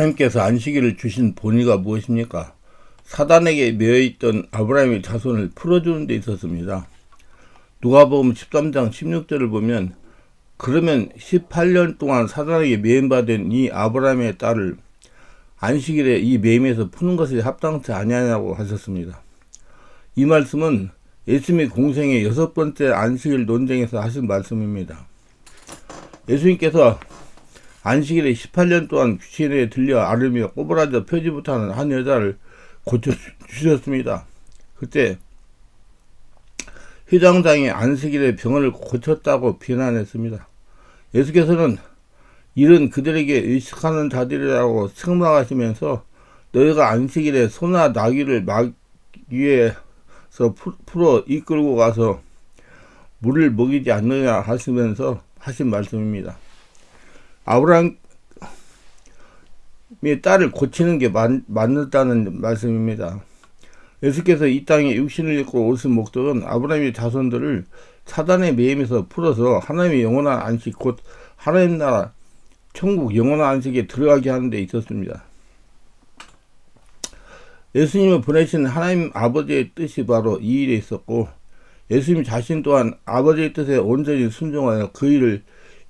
하나님께서 안식일을 주신 본의가 무엇입니까? 사단에게 매여있던 아브라함의 자손을 풀어주는 데 있었습니다. 누가복음 13장 16절을 보면 그러면 18년 동안 사단에게 매임받은 이 아브라함의 딸을 안식일에 이 매임에서 푸는 것이 합당치 아니하냐고 하셨습니다. 이 말씀은 예수님의 공생의 6번째 안식일 논쟁에서 하신 말씀입니다. 예수님께서 안식일에 18년 동안 귀신에 들려 앓으며 꼬부라져 펴지 못하는 한 여자를 고쳐주셨습니다. 그때 회당장이 안식일에 병을 고쳤다고 비난했습니다. 예수께서는 이런 그들에게 의식하는 자들이라고 책망하시면서 너희가 안식일에 소나 나귀를 마귀에서 풀어 이끌고 가서 물을 먹이지 않느냐 하시면서 하신 말씀입니다. 아브라함의 딸을 고치는 게 맞는다는 말씀입니다. 예수께서 이 땅에 육신을 입고 오신 목적은 아브라함의 자손들을 사단의 매임에서 풀어서 하나님의 영원한 안식, 곧 하나님 나라 천국 영원한 안식에 들어가게 하는 데 있었습니다. 예수님을 보내신 하나님 아버지의 뜻이 바로 이 일에 있었고, 예수님 자신 또한 아버지의 뜻에 온전히 순종하여 그 일을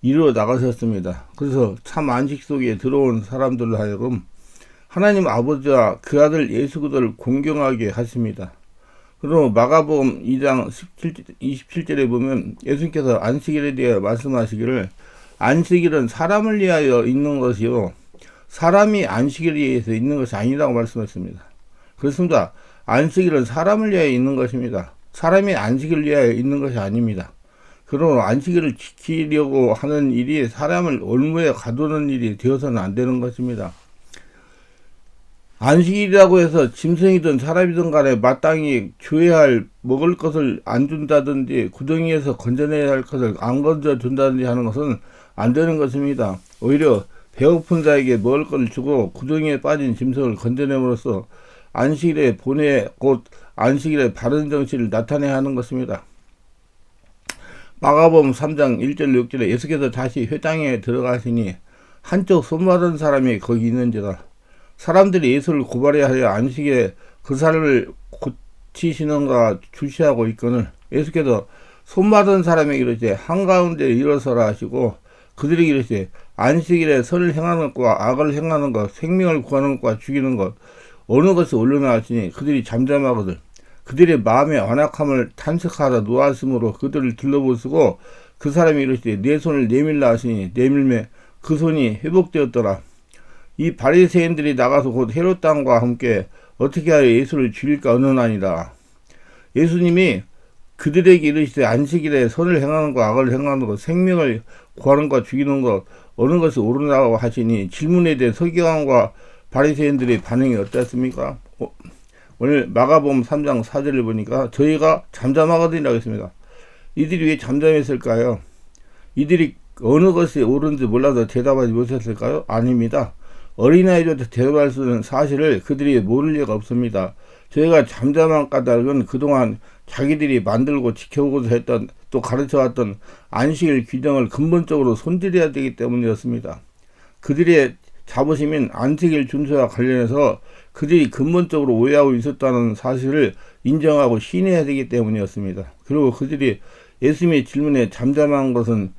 이루어 나가셨습니다. 그래서 참 안식 속에 들어온 사람들로 하여금 하나님 아버지와 그 아들 예수 그리스도를 공경하게 하십니다. 그리고 마가복음 2장 27절에 보면 예수님께서 안식일에 대해 말씀하시기를 안식일은 사람을 위하여 있는 것이요 사람이 안식일에 의해서 있는 것이 아니라고 말씀했습니다. 그렇습니다. 안식일은 사람을 위하여 있는 것입니다. 사람이 안식일을 위하여 있는 것이 아닙니다. 그러므로 안식일을 지키려고 하는 일이 사람을 올무에 가두는 일이 되어서는 안 되는 것입니다. 안식일이라고 해서 짐승이든 사람이든 간에 마땅히 줘야 할 먹을 것을 안 준다든지 구덩이에서 건져내야 할 것을 안 건져준다든지 하는 것은 안 되는 것입니다. 오히려 배고픈 자에게 먹을 것을 주고 구덩이에 빠진 짐승을 건져냄으로써 안식일의 본의 곧 안식일의 바른 정신을 나타내야 하는 것입니다. 마가복음 3장 1절 6절에 예수께서 다시 회당에 들어가시니 한쪽 손마른 사람이 거기 있는지라. 사람들이 예수를 고발해야 하여 안식일에 그 사람을 고치시는가 주시하고 있거늘 예수께서 손마른 사람에게 이르시되 한가운데 일어서라 하시고 그들에게 이르시되 안식일에 선을 행하는 것과 악을 행하는 것, 생명을 구하는 것과 죽이는 것 어느 것이 옳으나 하시니 그들이 잠잠하거든 그들의 마음의 완악함을 탐색하다 노하심으로 그들을 둘러보시고 그 사람이 이르시되 내 손을 내밀라 하시니 내밀매 그 손이 회복되었더라. 이 바리새인들이 나가서 곧 헤롯 왕과 함께 어떻게 하여 예수를 죽일까 의논하니라. 예수님이 그들에게 이르시되 안식일에 선을 행하는 것 악을 행하는 것 생명을 구하는 것 죽이는 것 어느 것이 옳으냐고 하시니 질문에 대해 서기관과 바리새인들의 반응이 어땠습니까? 오늘 마가복음 3장 4절을 보니까 저희가 잠잠하거든이라고 했습니다. 이들이 왜 잠잠했을까요? 이들이 어느 것이 옳은지 몰라서 대답하지 못했을까요? 아닙니다. 어린아이도 대답할 수 있는 사실을 그들이 모를 리가 없습니다. 저희가 잠잠한 까닭은 그동안 자기들이 만들고 지켜오고자 했던 또 가르쳐왔던 안식일 규정을 근본적으로 손질해야 되기 때문이었습니다. 그들의 자부심인 안식일 준수와 관련해서 그들이 근본적으로 오해하고 있었다는 사실을 인정하고 시인해야 되기 때문이었습니다. 그리고 그들이 예수님의 질문에 잠잠한 것은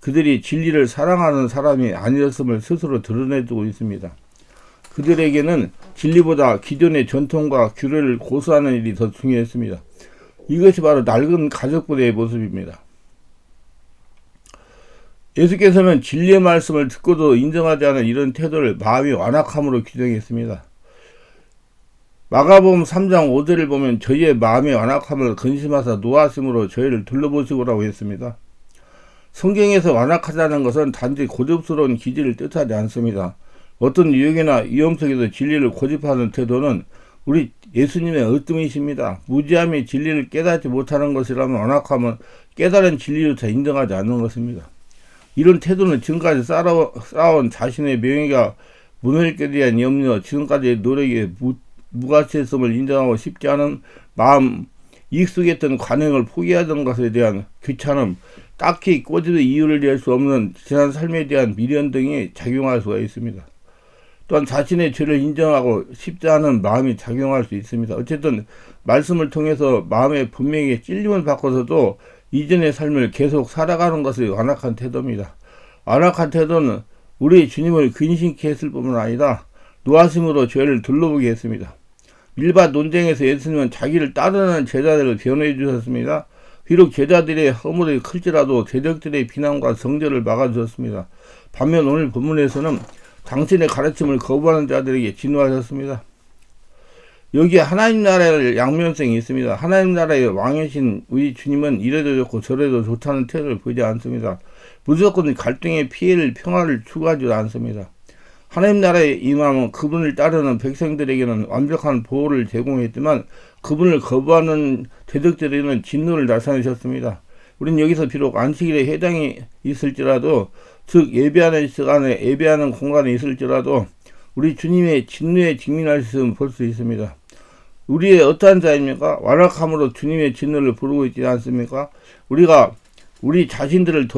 그들이 진리를 사랑하는 사람이 아니었음을 스스로 드러내주고 있습니다. 그들에게는 진리보다 기존의 전통과 규례를 고수하는 일이 더 중요했습니다. 이것이 바로 낡은 가족부대의 모습입니다. 예수께서는 진리의 말씀을 듣고도 인정하지 않은 이런 태도를 마음의 완악함으로 규정했습니다. 마가복음 3장 5절을 보면 저희의 마음의 완악함을 근심하사 노하심으로 저희를 둘러보시고라고 했습니다. 성경에서 완악하다는 것은 단지 고집스러운 기질을 뜻하지 않습니다. 어떤 유혹이나 위험 속에서 진리를 고집하는 태도는 우리 예수님의 으뜸이십니다. 무지함이 진리를 깨닫지 못하는 것이라면 완악함은 깨달은 진리조차 인정하지 않는 것입니다. 이런 태도는 지금까지 쌓아온 자신의 명예가 무너질 것에 대한 염려, 지금까지의 노력에 무가치성을 인정하고 싶지 않은 마음, 익숙했던 관행을 포기하던 것에 대한 귀찮음, 딱히 꼬집의 이유를 낼 수 없는 지난 삶에 대한 미련 등이 작용할 수가 있습니다. 또한 자신의 죄를 인정하고 싶지 않은 마음이 작용할 수 있습니다. 어쨌든 말씀을 통해서 마음의 분명히 찔림을 받고서도 이전의 삶을 계속 살아가는 것이 완악한 태도입니다. 완악한 태도는 우리 주님을 근심케 했을 뿐만 아니라 노하심으로 죄를 둘러보게 했습니다. 밀밭 논쟁에서 예수님은 자기를 따르는 제자들을 변호해 주셨습니다. 비록 제자들의 허물이 클지라도 제적들의 비난과 정죄를 막아주셨습니다. 반면 오늘 본문에서는 당신의 가르침을 거부하는 자들에게 진노하셨습니다. 여기에 하나님 나라의 양면성이 있습니다. 하나님 나라의 왕이신 우리 주님은 이래도 좋고 저래도 좋다는 태도를 보이지 않습니다. 무조건 갈등의 피해를 평화를 추구하지 않습니다. 하나님 나라의 임함은 그분을 따르는 백성들에게는 완벽한 보호를 제공했지만 그분을 거부하는 대적들에게는 진노를 나타내셨습니다. 우리는 여기서 비록 안식일에 해당이 있을지라도, 즉 예배하는 시간에 예배하는 공간에 있을지라도 우리 주님의 진노에 직면할 수 있음을 볼 수 있습니다. 우리의 어떠한 자입니까? 완악함으로 주님의 진노를 부르고 있지 않습니까? 우리가 우리 자신들을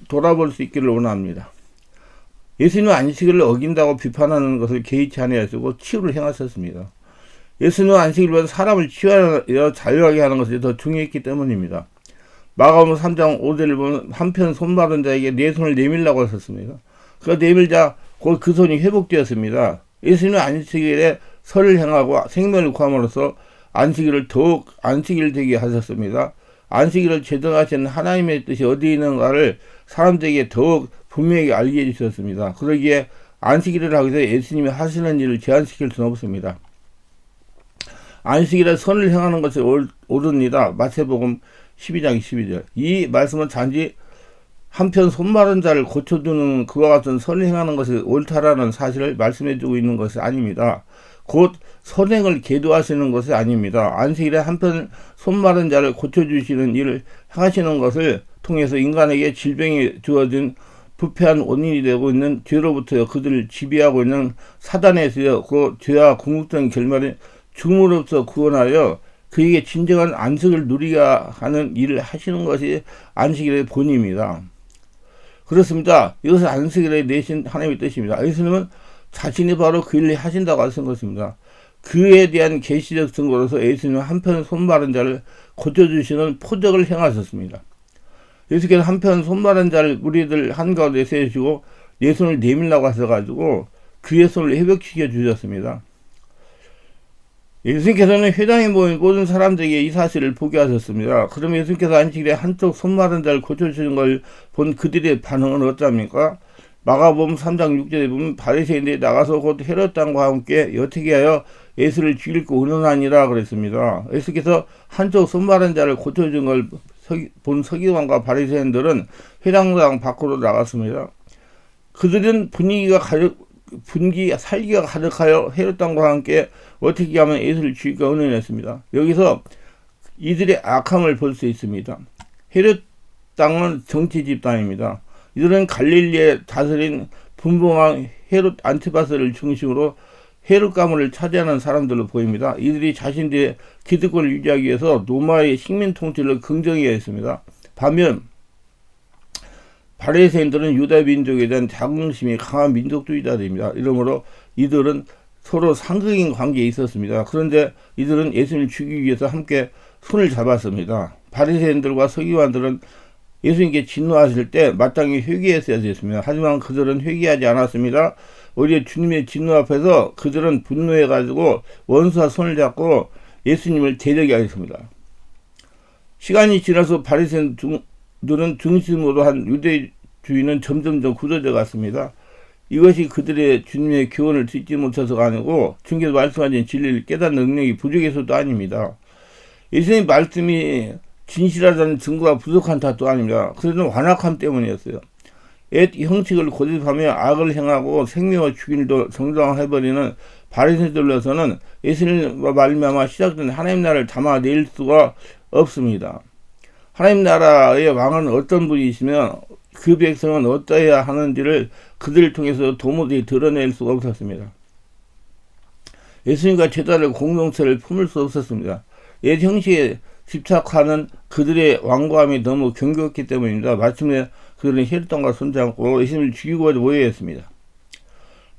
돌아볼 수 있기를 원합니다. 예수님은 안식일을 어긴다고 비판하는 것을 개의치 아니하시고 치유를 행하셨습니다. 예수님은 안식일보다 사람을 치유하여 자유하게 하는 것이 더 중요했기 때문입니다. 마가복음 3장 5절을 보면 한편 손 마른 자에게 네 손을 내밀라고 하셨습니다. 그 내밀자 곧 그 손이 회복되었습니다. 예수님은 안식일에 설을 행하고 생명을 구함으로써 안식일을 더욱 안식일 되게 하셨습니다. 안식일을 제정하신 하나님의 뜻이 어디 있는가를 사람들에게 더욱 분명히 알게 해주셨습니다. 그러기에 안식일을 하기 위해서 예수님이 하시는 일을 제한시킬 수는 없습니다. 안식일에 선을 행하는 것이 옳으니라. 마태복음 12장 12절. 이 말씀은 단지 한편 손마른 자를 고쳐주는 그와 같은 선을 행하는 것이 옳다라는 사실을 말씀해주고 있는 것이 아닙니다. 곧 선행을 계도하시는 것이 아닙니다. 안식일에 한편 손마른 자를 고쳐주시는 일을 행하시는 것을 통해서 인간에게 질병이 주어진 부패한 원인이 되고 있는 죄로부터 그들을 지배하고 있는 사단에서 그 죄와 궁극적인 결말인 죽음으로부터 구원하여 그에게 진정한 안식을 누리게 하는 일을 하시는 것이 안식일의 본입니다. 그렇습니다. 이것은 안식일에 내신 하나님의 뜻입니다. 예수님은 자신이 바로 그 일을 하신다고 하신 것입니다. 그에 대한 계시적 증거로서 예수님은 한편 손마른 자를 고쳐주시는 표적을 행하셨습니다. 예수께서 한편 손마른 자를 무리들 한가운데 세우시고 네 손을 내밀라고 하셔가지고 그의 손을 회복시켜 주셨습니다. 예수님께서는 회당에 모인 모든 사람들에게 이 사실을 보게 하셨습니다. 그러면 예수님께서 안식일에 한쪽 손마른 자를 고쳐주시는 걸 본 그들의 반응은 어떠합니까? 마가복음 3장 6절에 보면 바리새인들이 나가서 곧 헤롯 왕과 함께 어떻게 하여 예수를 죽일고 의논하니라 그랬습니다. 예수께서 한쪽 손마른 자를 고쳐준 걸 본 서기관과 바리새인들은 회당장 밖으로 나갔습니다. 그들은 살기가 가득하여 헤롯 왕과 함께 어떻게 하면 예수를 죽일까 의논했습니다. 여기서 이들의 악함을 볼 수 있습니다. 헤롯 땅은 정치 집단입니다. 이들은 갈릴리에 다스린 분봉왕 헤롯 안티파스를 중심으로 헤롯 가문을 차지하는 사람들로 보입니다. 이들이 자신들의 기득권을 유지하기 위해서 로마의 식민 통치를 긍정해야 했습니다. 반면 바리새인들은 유다 민족에 대한 자긍심이 강한 민족주의자들입니다. 이러므로 이들은 서로 상극인 관계에 있었습니다. 그런데 이들은 예수님을 죽이기 위해서 함께 손을 잡았습니다. 바리새인들과 서기관들은 예수님께 진노하실 때 마땅히 회개했어야 됐습니다. 하지만 그들은 회개하지 않았습니다. 오히려 주님의 진노 앞에서 그들은 분노해가지고 원수와 손을 잡고 예수님을 대적해 하였습니다. 시간이 지나서 바리새인들은 중심으로 한 유대주의는 점점점 굳어져 갔습니다. 이것이 그들의 주님의 교훈을 듣지 못해서가 아니고 주님께서 말씀하신 진리를 깨닫는 능력이 부족해서도 아닙니다. 예수님의 말씀이 진실하다는 증거가 부족한 탓도 아닙니다. 그들은 완악함 때문이었어요. 옛 형식을 고집하며 악을 행하고 생명을 죽일도 정당화해버리는 바리새인들로서는 예수님과 말미암아 시작된 하나님 나라를 담아낼 수가 없습니다. 하나님 나라의 왕은 어떤 분이시며 그 백성은 어떠해야 하는지를 그들을 통해서 도무지 드러낼 수가 없었습니다. 예수님과 제자들 공동체를 품을 수 없었습니다. 옛 형식에 집착하는 그들의 완고함이 너무 경고했기 때문입니다. 마침내 그들은 헤롯 왕과 손잡고 예수님을 죽이고 모여했습니다.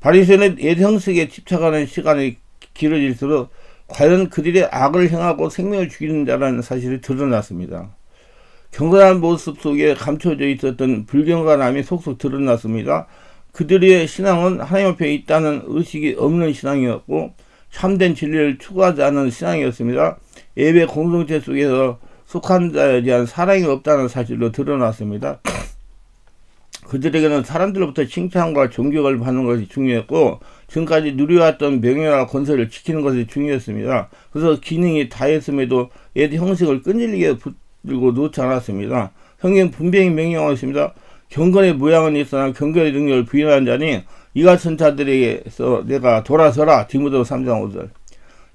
바리새인은 옛 형식에 집착하는 시간이 길어질수록 과연 그들의 악을 행하고 생명을 죽이는 자라는 사실이 드러났습니다. 경건한 모습 속에 감춰져 있었던 불경건함이 속속 드러났습니다. 그들의 신앙은 하나님 앞에 있다는 의식이 없는 신앙이었고 참된 진리를 추구하지 않는 신앙이었습니다. 예배 공동체 속에서 속한 자에 대한 사랑이 없다는 사실로 드러났습니다. 그들에게는 사람들로부터 칭찬과 존경을 받는 것이 중요했고 지금까지 누려왔던 명예와 권세를 지키는 것이 중요했습니다. 그래서 기능이 다했음에도 옛 형식을 끈질기게 붙들고 놓지 않았습니다. 성경 분명히 명령하고 있습니다. 경건의 모양은 있으나 경건의 능력을 부인하는 자니 이 같은 자들에게서 내가 돌아서라. 디모데 3장 5절.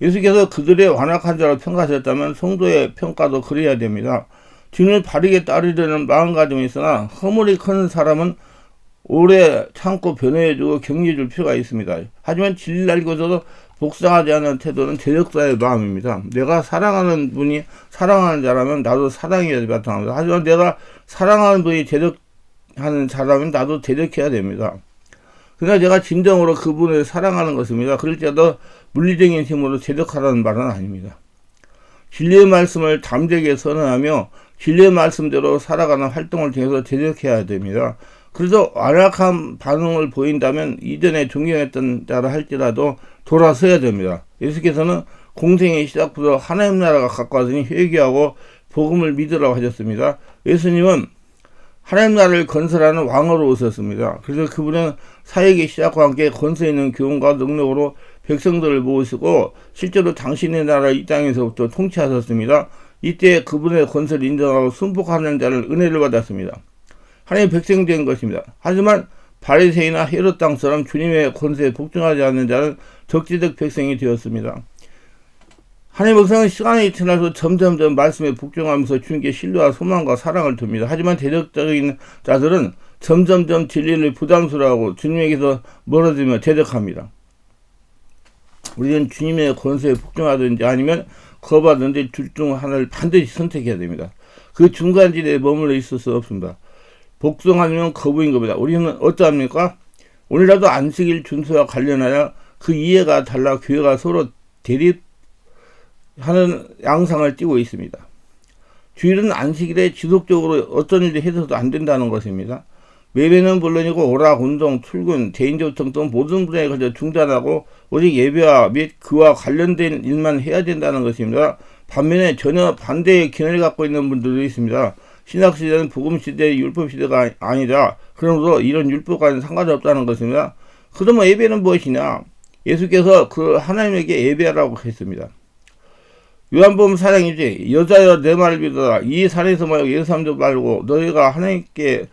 예수께서 그들의 완악한 자로 평가하셨다면 성도의 평가도 그래야 됩니다. 주님을 바르게 따르려는 마음가짐이 있으나 허물이 큰 사람은 오래 참고 변호해주고 격려해줄 필요가 있습니다. 하지만 진리를 알고서도 복종하지 않는 태도는 대적자의 마음입니다. 내가 사랑하는 분이 사랑하는 자라면 나도 사랑해야 바탕합니다. 하지만 내가 사랑하는 분이 대적하는 자라면 나도 대적해야 됩니다. 그러나 제가 진정으로 그분을 사랑하는 것입니다. 그럴 때도 물리적인 힘으로 대적하라는 말은 아닙니다. 진리의 말씀을 담대하게 선언하며 진리의 말씀대로 살아가는 활동을 통해서 대적해야 됩니다. 그래서 완악한 반응을 보인다면 이전에 존경했던 자라 할지라도 돌아서야 됩니다. 예수께서는 공생의 시작부터 하나님 나라가 가까워지니 회개하고 복음을 믿으라고 하셨습니다. 예수님은 하나님 나라를 건설하는 왕으로 오셨습니다. 그래서 그분은 사역의 시작과 함께 권세 있는 교훈과 능력으로 백성들을 모으시고 실제로 당신의 나라 이 땅에서부터 통치하셨습니다. 이때 그분의 권세를 인정하고 순복하는 자를 은혜를 받았습니다. 하나님의 백성이 된 것입니다. 하지만 바리새인이나 헤롯 땅처럼 주님의 권세에 복종하지 않는 자는 적지적 백성이 되었습니다. 하나님의 백성은 시간이 지나서 점점점 말씀에 복종하면서 주님께 신뢰와 소망과 사랑을 둡니다. 하지만 대적적인 자들은 점점점 진리를 부담스러워하고 주님에게서 멀어지며 대적합니다. 우리는 주님의 권세에 복종하든지 아니면 거부하든지 둘 중 하나를 반드시 선택해야 됩니다. 그 중간지대에 머물러 있을 수 없습니다. 복종하면 거부인 겁니다. 우리는 어떠합니까? 오늘라도 안식일 준수와 관련하여 그 이해가 달라 교회가 서로 대립하는 양상을 띠고 있습니다. 주일은 안식일에 지속적으로 어떤 일이 해서도 안 된다는 것입니다. 예배는 물론이고 오락, 운동, 출근, 대인교통 등 모든 분야에 걸쳐 중단하고 오직 예배와 및 그와 관련된 일만 해야 된다는 것입니다. 반면에 전혀 반대의 견해를 갖고 있는 분들도 있습니다. 신학시대는 복음시대의 율법시대가 아니라 그러므로 이런 율법과는 상관이 없다는 것입니다. 그러면 예배는 무엇이냐? 예수께서 그 하나님에게 예배하라고 했습니다. 요한복음 4장이지 여자여 내 말을 믿어라. 이 산에서 말고 예루살렘도 말고 너희가 하나님께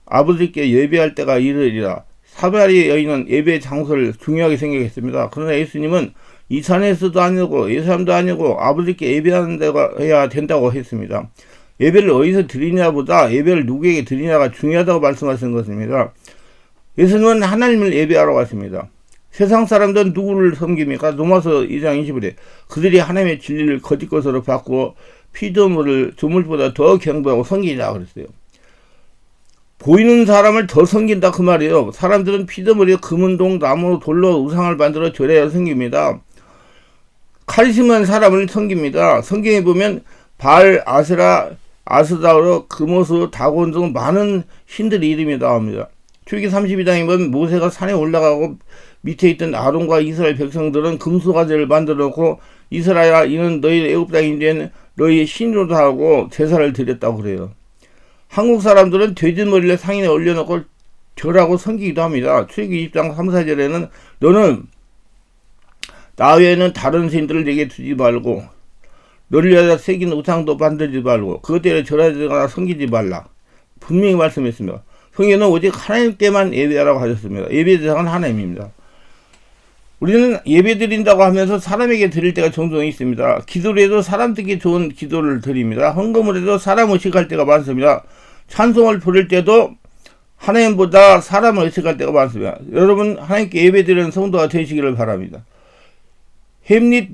아버지께 예배할 때가 이르리라. 사마리 여인은 예배 장소를 중요하게 생각했습니다. 그러나 예수님은 이 산에서도 아니고 예루살렘도 아니고 아버지께 예배하는 데가 해야 된다고 했습니다. 예배를 어디서 드리냐보다 예배를 누구에게 드리냐가 중요하다고 말씀하신 것입니다. 예수님은 하나님을 예배하러 갔습니다. 세상 사람들은 누구를 섬깁니까? 로마서 2장 21에 그들이 하나님의 진리를 거짓 것으로 바꾸어 피조물을 조물보다 더 경배하고 섬기자 그랬어요. 보이는 사람을 더 섬긴다 그 말이에요. 사람들은 피조물이 금은동 나무 돌로 우상을 만들어 절해야 섬깁니다. 카리스마한 사람을 섬깁니다. 성경에 보면 바알, 아세라, 아스다로, 금오스, 다곤 등 많은 신들의 이름이 나옵니다. 출애굽기 32장에 보면 모세가 산에 올라가고 밑에 있던 아론과 이스라엘 백성들은 금수가지를 만들어 놓고 이스라엘아 이는 너희 애굽 땅이 된 너희의 신으로다 하고 제사를 드렸다고 그래요. 한국 사람들은 돼지머리를 상인에 올려놓고 절하고 섬기기도 합니다. 출애굽기 20장 3, 4절에는 너는 나 외에는 다른 신들을 내게 두지 말고 너를 위하여 새긴 우상도 만들지 말고 그것들에 절하거나 섬기지 말라. 분명히 말씀했습니다. 성경은 오직 하나님께만 예배하라고 하셨습니다. 예배 대상은 하나님입니다. 우리는 예배 드린다고 하면서 사람에게 드릴 때가 종종 있습니다. 기도를 해도 사람 듣기 좋은 기도를 드립니다. 헌금을 해도 사람 의식할 때가 많습니다. 찬송을 부를 때도 하나님보다 사람을 의식할 때가 많습니다. 여러분 하나님께 예배 드리는 성도가 되시기를 바랍니다. 햄릿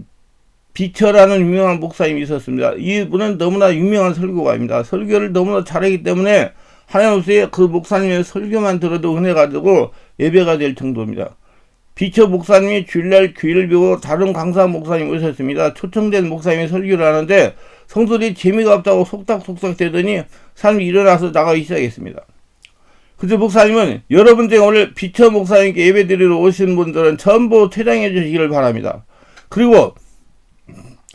비처라는 유명한 목사님이 있었습니다. 이분은 너무나 유명한 설교가입니다. 설교를 너무나 잘하기 때문에 하나님 없이 그 목사님의 설교만 들어도 은혜 가지고 예배가 될 정도입니다. 비처 목사님이 주일날 귀를 비고 다른 강사 목사님 오셨습니다. 초청된 목사님이 설교를 하는데 성도들이 재미가 없다고 속닥속닥 대더니 사람이 일어나서 나가기 시작했습니다. 그래서 목사님은 여러분들 오늘 비처 목사님께 예배드리러 오신 분들은 전부 퇴장해 주시기를 바랍니다. 그리고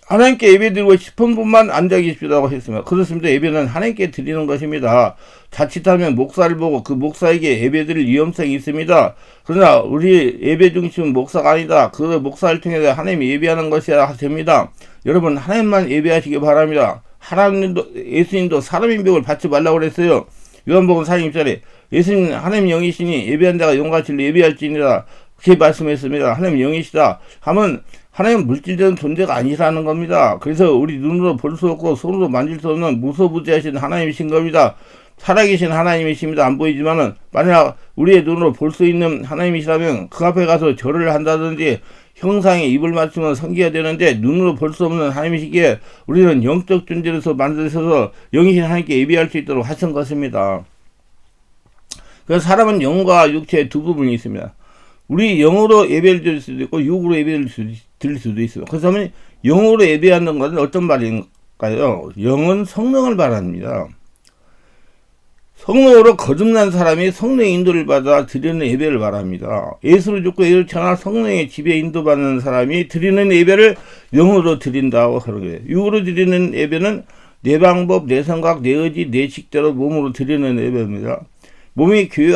하나님께 예배드리고 싶은 분만 앉아 계십시오라고 했습니다. 그렇습니다. 예배는 하나님께 드리는 것입니다. 자칫하면 목사를 보고 그 목사에게 예배드릴 위험성이 있습니다. 그러나 우리 예배 중심은 목사가 아니다. 그 목사를 통해서 하나님이 예배하는 것이야 됩니다. 여러분 하나님만 예배하시기 바랍니다. 하나님도 예수님도 사람의 명을 받지 말라고 그랬어요. 요한복음 4장에 예수님은 하나님 영이시니 예배한 자가 영과 진리로 예배할지니라 그렇게 말씀했습니다. 하나님 영이시다 하면 하나님은 물질적인 존재가 아니라는 겁니다. 그래서 우리 눈으로 볼 수 없고 손으로 만질 수 없는 무소부재하신 하나님이신 겁니다. 살아계신 하나님이십니다. 안 보이지만은 만약 우리의 눈으로 볼 수 있는 하나님이시라면 그 앞에 가서 절을 한다든지 형상에 입을 맞추면 섬겨야 되는데 눈으로 볼 수 없는 하나님이시기에 우리는 영적 존재로서 만드셔서 영이신 하나님께 예배할 수 있도록 하신 것입니다. 그래서 사람은 영과 육체의 두 부분이 있습니다. 우리 영으로 예배를 드릴 수도 있고 육으로 예배를 드릴 수도 있어요. 그래서 영으로 예배하는 것은 어떤 말인가요? 영은 성령을 말합니다. 성령으로 거듭난 사람이 성령의 인도를 받아 드리는 예배를 말합니다. 예수를 죽고 예수를 전하 성령의 지배 인도받는 사람이 드리는 예배를 영으로 드린다고 하는 거예요. 육으로 드리는 예배는 내 방법, 내 생각, 내 의지, 내 식대로 몸으로 드리는 예배입니다. 몸이 교회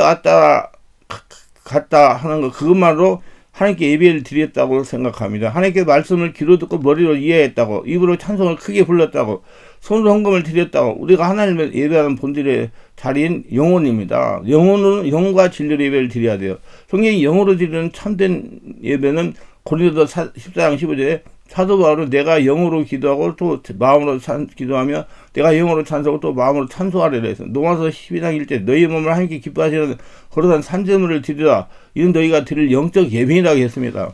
갔다 하는 것 그것만으로 하나님께 예배를 드렸다고 생각합니다. 하나님께 말씀을 귀로 듣고 머리로 이해했다고 입으로 찬송을 크게 불렀다고 손으로 헌금을 드렸다고 우리가 하나님을 예배하는 본질의 자리인 영혼입니다. 영혼은 영과 진리로 예배를 드려야 돼요. 성경이 영으로 드리는 참된 예배는 고린도서 14장 15절에 사도 바울은 내가 영으로 기도하고 또 마음으로 기도하며 내가 영으로 찬송하고 또 마음으로 찬송하리라 해서 로마서 12장 1절 너희 몸을 하나님께 기뻐하시는 거룩한 산제물을 드리라 이는 너희가 드릴 영적 예배이라고 했습니다.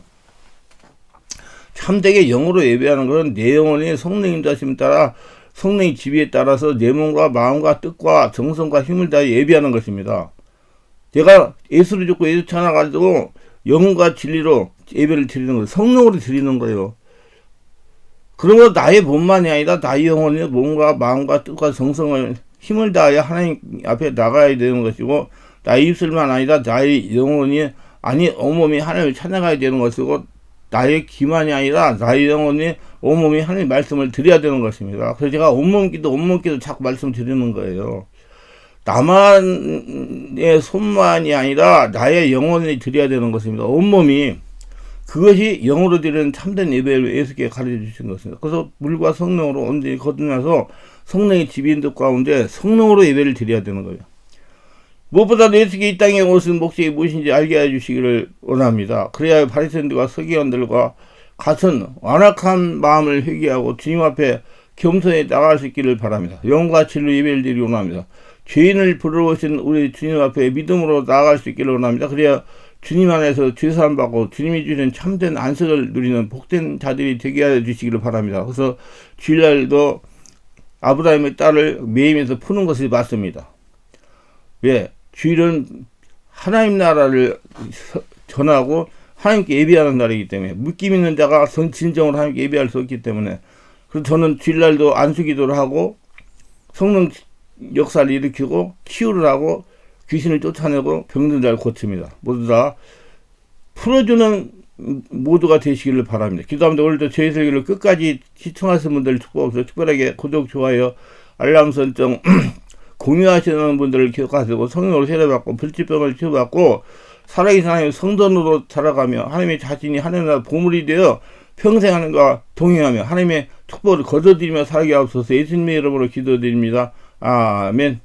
참되게 영으로 예배하는 것은 내 영혼이 성령 인도하심에 따라 성령의 지배에 따라서 내 몸과 마음과 뜻과 정성과 힘을 다해 예배하는 것입니다. 내가 예수를 죽고 예수 찾아가지고 영과 진리로 예배를 드리는 거예요. 성령으로 드리는 거예요. 그러므로 나의 몸만이 아니라 나의 영혼이 몸과 마음과 뜻과 정성을 힘을 다하여 하나님 앞에 나가야 되는 것이고 나의 입술만 아니라 나의 영혼이 온몸이 하나님을 찾아가야 되는 것이고 나의 기만이 아니라 나의 영혼이 온몸이 하나님 말씀을 드려야 되는 것입니다. 그래서 제가 온몸 기도 자꾸 말씀 드리는 거예요. 나만의 손만이 아니라 나의 영혼이 드려야 되는 것입니다. 온몸이 그것이 영으로 드리는 참된 예배를 예수께 가르쳐 주신 것입니다. 그래서 물과 성령으로 온전히 거듭나서 성령의 지배인도 가운데 성령으로 예배를 드려야 되는 거예요. 무엇보다도 예수께 이 땅에 오신 목적이 무엇인지 알게 해주시기를 원합니다. 그래야 바리새인들과 서기관들과 같은 완악한 마음을 회개하고 주님 앞에 겸손히 나갈 수 있기를 바랍니다. 영과 진리로 예배를 드리기 원합니다. 죄인을 부르신 우리 주님 앞에 믿음으로 나아갈 수 있기를 원합니다. 그래야 주님 안에서 죄사함 받고 주님이 주시는 참된 안식을 누리는 복된 자들이 되게 해주시기를 바랍니다. 그래서 주일날도 아브라함의 딸을 매임에서 푸는 것이 맞습니다. 왜? 주일은 하나님 나라를 전하고 하나님께 예배하는 날이기 때문에 묶임 있는 자가 진정으로 하나님께 예배할 수 없기 때문에 그래서 저는 주일날도 안수기도를 하고 성령 역사를 일으키고 치유를 하고 귀신을 쫓아내고 병든 자를 고칩니다. 모두 다 풀어주는 모두가 되시기를 바랍니다. 기도합니다. 오늘도 저희 설교를 끝까지 시청하시는 분들 축복하셔서 특별하게 구독, 좋아요, 알람 설정 공유하시는 분들을 기억하시고 성령으로 세례받고 불치병을 치유받고 살아계신 하나님의 성전으로 살아가며 하나님의 자신이 하나님 나라 보물이 되어 평생 하나님과 동행하며 하나님의 축복을 거둬들이며 살게 하옵소서. 예수님의 이름으로 기도드립니다. 아멘.